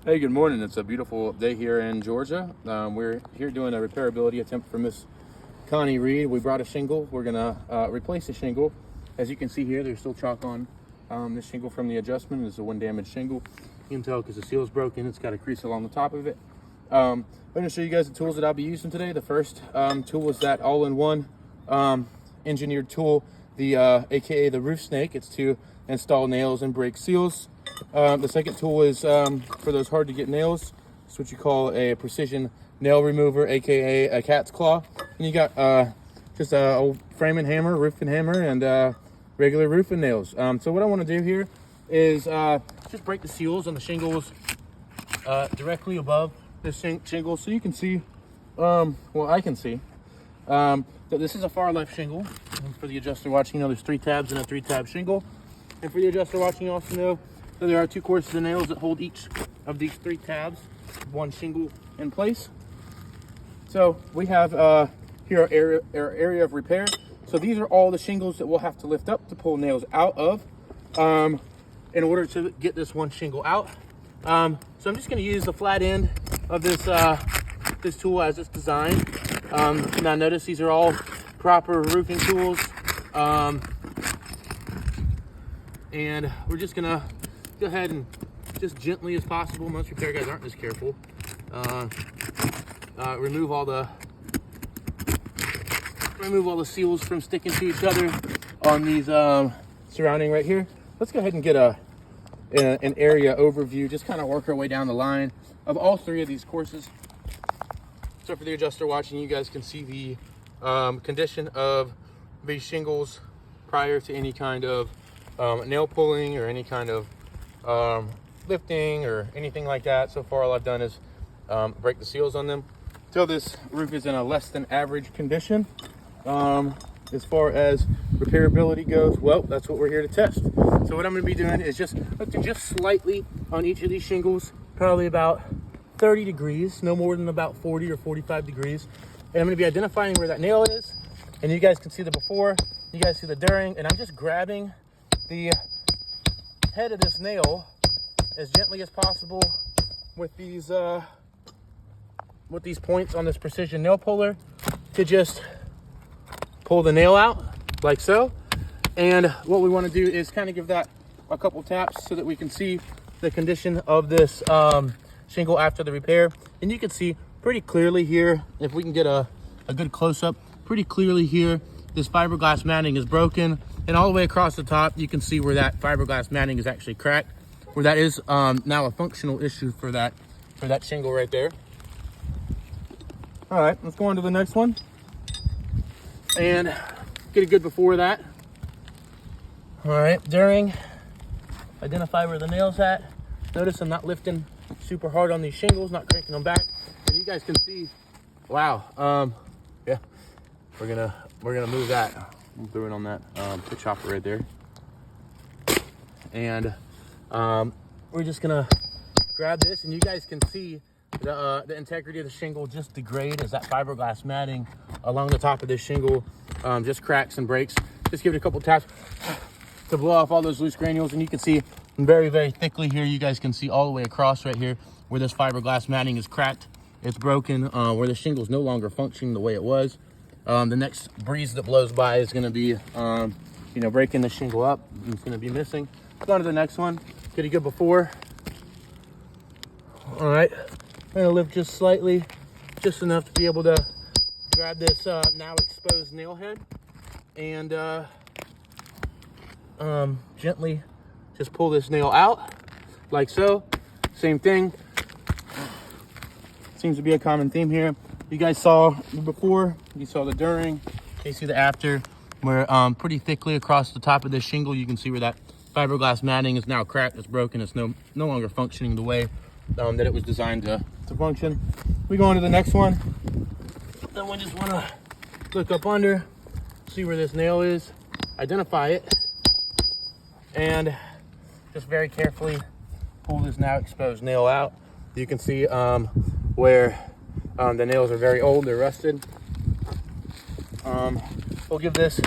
Hey, good morning. It's a beautiful day here in Georgia. We're here doing a repairability attempt for Miss Connie Reed. We brought a shingle. We're gonna replace the shingle. As you can see here, there's still chalk on this shingle from the adjustment. It's a wind damaged shingle. You can tell because the seal's broken. It's got a crease along the top of it. I'm gonna show you guys the tools that I'll be using today. The first tool is that all-in-one engineered tool, the AKA the roof snake. It's to install nails and break seals. The second tool is for those hard to get nails. It's what you call a precision nail remover, aka a cat's claw. And you got just a old framing hammer, roofing hammer, and regular roofing nails. So what I want to do here is just break the seals on the shingles directly above this shingle, so you can see, well, I can see that this is a far left shingle. And for the adjuster watching, you know there's 3 tabs in a 3-tab shingle. And for the adjuster watching, you also know that there are 2 courses of nails that hold each of these 3 tabs, one shingle in place. So we have here our area of repair. So these are all the shingles that we'll have to lift up to pull nails out of in order to get this one shingle out. So I'm just going to use the flat end of this this tool as it's designed. Now notice these are all proper roofing tools. And we're just going to go ahead and just gently as possible, most repair guys aren't this careful, remove all the seals from sticking to each other on these surrounding right here. Let's go ahead and get an area overview, just kind of work our way down the line of all 3 of these courses. So for the adjuster watching, you guys can see the condition of these shingles prior to any kind of nail pulling or any kind of lifting or anything like that. So far all I've done is break the seals on them. So this roof is in a less than average condition. As far as repairability goes, well, that's what we're here to test. So what I'm going to be doing is just lifting just slightly on each of these shingles, probably about 30 degrees, no more than about 40 or 45 degrees. And I'm going to be identifying where that nail is. And you guys can see the before, you guys see the during, and I'm just grabbing the head of this nail as gently as possible with these points on this precision nail puller to just pull the nail out like so. And what we want to do is kind of give that a couple taps so that we can see the condition of this shingle after the repair. And you can see pretty clearly here, if we can get a good close-up, pretty clearly here this fiberglass matting is broken, and all the way across the top you can see where that fiberglass matting is actually cracked, where that is now a functional issue for that shingle right there. All right, let's go on to the next one and get a good before that. All right, during, identify where the nail's at. Notice I'm not lifting super hard on these shingles, not cranking them back. And you guys can see, wow, yeah, we're gonna move that. I'm throwing on that the chopper right there. And we're just gonna grab this, and you guys can see the integrity of the shingle just degrade as that fiberglass matting along the top of this shingle just cracks and breaks. Just give it a couple taps to blow off all those loose granules, and you can see very, very thickly here. You guys can see all the way across right here where this fiberglass matting is cracked, it's broken, where the shingle's no longer functioning the way it was. The next breeze that blows by is going to be, breaking the shingle up. It's going to be missing. Go on to the next one. Get a good before. All right, I'm going to lift just slightly, just enough to be able to grab this now exposed nail head and gently just pull this nail out like so. Same thing. Seems to be a common theme here. You guys saw the before, you saw the during, you see the after, where pretty thickly across the top of this shingle, you can see where that fiberglass matting is now cracked, it's broken, it's no longer functioning the way that it was designed to function. We go on to the next one. Then we just want to look up under, see where this nail is, identify it, and just very carefully pull this now exposed nail out. You can see where the nails are very old, they're rusted. We'll give this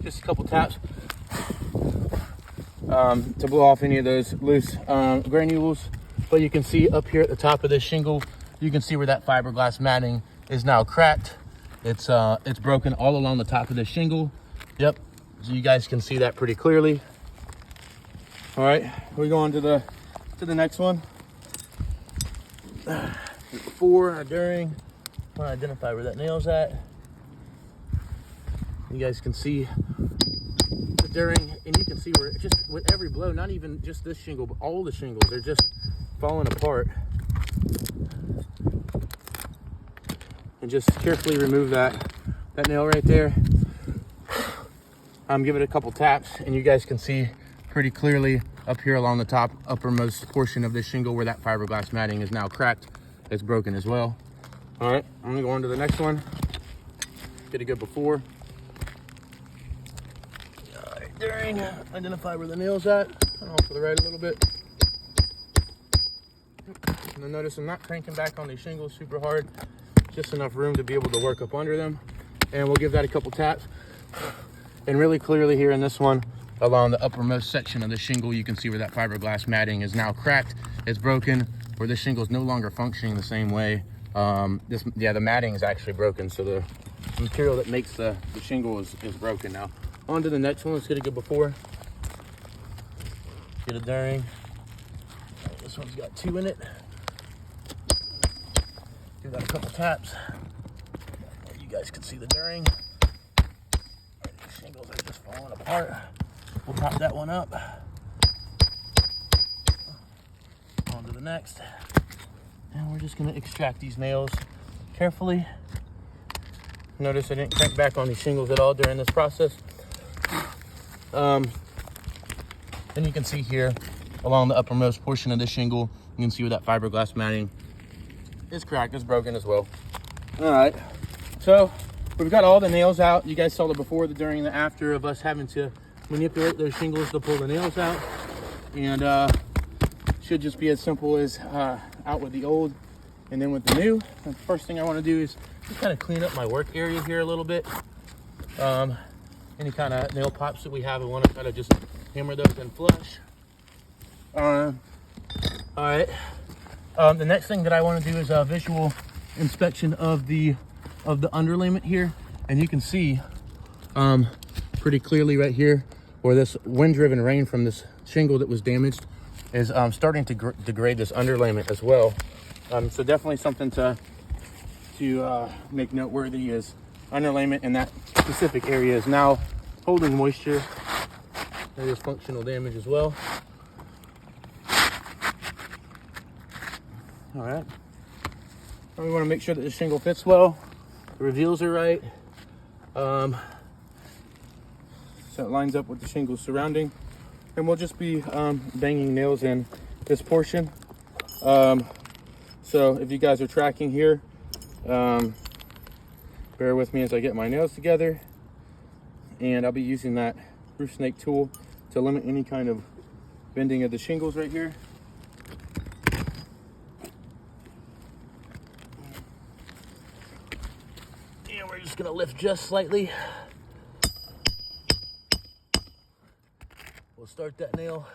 just a couple taps to blow off any of those loose granules But you can see up here at the top of this shingle, you can see where that fiberglass matting is now cracked. It's broken all along the top of this shingle. Yep, so you guys can see that pretty clearly. All right, we go on to the next one. Before, during, I want to identify where that nail's at. You guys can see the during, and you can see where just with every blow, not even just this shingle, but all the shingles, they're just falling apart. And just carefully remove that nail right there. Give it a couple taps, and you guys can see pretty clearly up here along the top uppermost portion of this shingle where that fiberglass matting is now cracked. It's broken as well. All right, I'm gonna go on to the next one. Get a good before. All right, during, identify where the nail's at. Off to the right a little bit. And then notice I'm not cranking back on these shingles super hard. Just enough room to be able to work up under them. And we'll give that a couple taps. And really clearly here in this one, along the uppermost section of the shingle, you can see where that fiberglass matting is now cracked. It's broken, where this shingle is no longer functioning the same way. The matting is actually broken, so the material that makes the shingle is broken now. On to the next one. Let's get a good before. Get a during. Right, this one's got 2 in it. Give that a couple taps. You guys can see the during. These shingles are just falling apart. We'll pop that one up. On to the next. And we're just going to extract these nails carefully. Notice I didn't crank back on these shingles at all during this process. And you can see here along the uppermost portion of the shingle, you can see where that fiberglass matting is cracked, is broken as well. All right, so we've got all the nails out. You guys saw the before, the during, and the after of us having to manipulate those shingles to pull the nails out. And should just be as simple as out with the old and then with the new. The first thing I want to do is just kind of clean up my work area here a little bit. Any kind of nail pops that we have, I want to try to just hammer those in flush. All right. The next thing that I want to do is a visual inspection of the underlayment here, and you can see pretty clearly right here where this wind-driven rain from this shingle that was damaged is starting to degrade this underlayment as well. So definitely something to make noteworthy is underlayment in that specific area is now holding moisture. There is functional damage as well. All right. We want to make sure that the shingle fits well, the reveals are right, so it lines up with the shingles surrounding. And we'll just be banging nails in this portion. So if you guys are tracking here, bear with me as I get my nails together. And I'll be using that roof snake tool to limit any kind of bending of the shingles right here. And we're just gonna lift just slightly. We'll start that nail,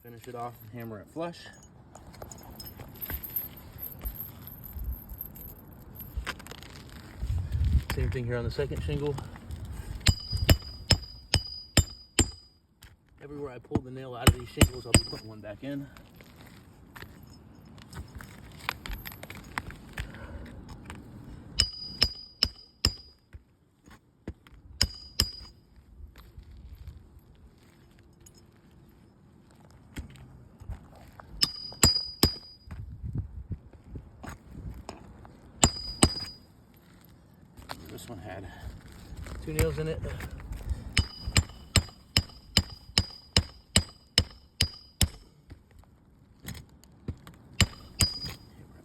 finish it off, and hammer it flush. Same thing here on the second shingle. Everywhere I pull the nail out of these shingles, I'll be putting one back in. This one had 2 nails in it.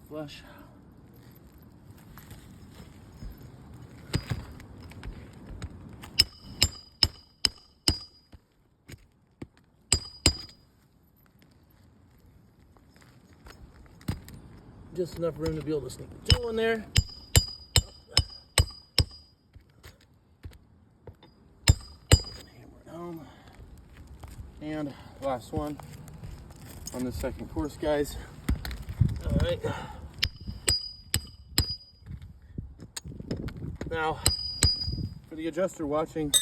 Flush. Just enough room to be able to sneak the tool in there. And last one. on the second course, guys. All right. Now, for the adjuster watching,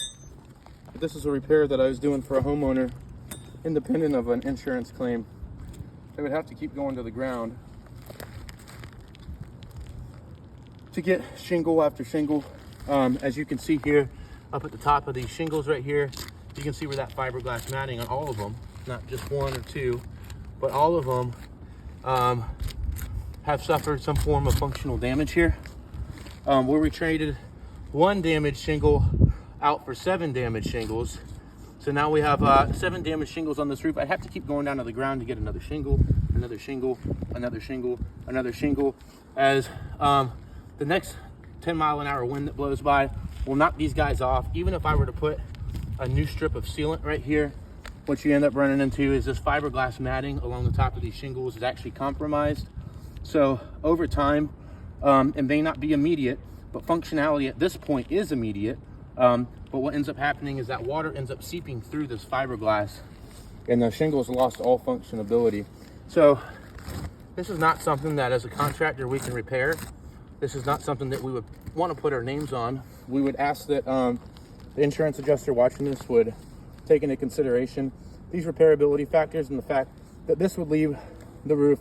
this is a repair that I was doing for a homeowner, independent of an insurance claim. They would have to keep going to the ground to get shingle after shingle. As you can see here, up at the top of these shingles right here, you can see where that fiberglass matting on all of them, not just one or two, but all of them have suffered some form of functional damage here. Where we traded one damaged shingle out for 7 damaged shingles. So now we have 7 damaged shingles on this roof. I have to keep going down to the ground to get another shingle, another shingle, another shingle, another shingle, as the next 10-mile-an-hour wind that blows by will knock these guys off. Even if I were to put a new strip of sealant right here, what you end up running into is this fiberglass matting along the top of these shingles is actually compromised. So over time, it may not be immediate, but functionality at this point is immediate. But what ends up happening is that water ends up seeping through this fiberglass and the shingles lost all functionability. So this is not something that as a contractor we can repair. This is not something that we would want to put our names on. We would ask that the insurance adjuster watching this would take into consideration these repairability factors and the fact that this would leave the roof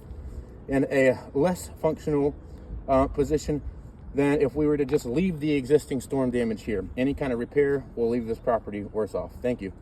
in a less functional position than if we were to just leave the existing storm damage here. Any kind of repair will leave this property worse off. Thank you.